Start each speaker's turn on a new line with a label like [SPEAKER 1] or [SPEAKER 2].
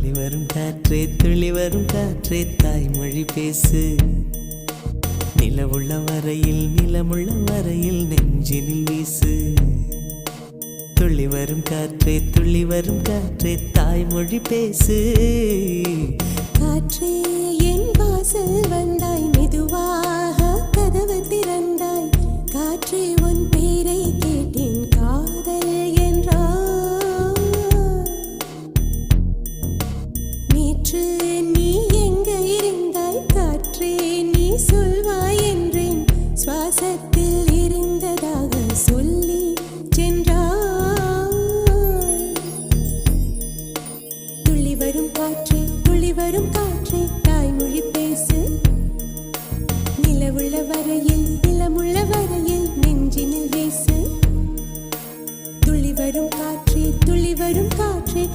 [SPEAKER 1] துளி வரும் காற்றே துளி வரும் காற்றே தாய்மொழி பேசு. நிலவுள்ள வரையில் நிலமுள்ள வரையில் நெஞ்சினில் வீசு. துளி வரும் காற்றே துளி வரும் காற்றே தாய்மொழி பேசு.
[SPEAKER 2] காற்றே என் வாசல் வந்தாய், மெதுவாக கதவு திறந்தாய். காற்றே உன் பேரை கேட்டேன், காதல் என்றாய். நேற்று நீ எங்க இருந்தாய், காற்றே நீ சொல்வாய் என்றேன். சுவாசத்தில் இருந்ததாக சொல்லி சென்றாய். துளி வரும் காற்றே துளி வரும் காற்றே தாய்மொழி பேசு. நிலவுள்ள வரையில் நிலமுள்ள வரையில் நெஞ்சினில் வீசு. துளி வரும் காற்றே துளி வரும் காற்றே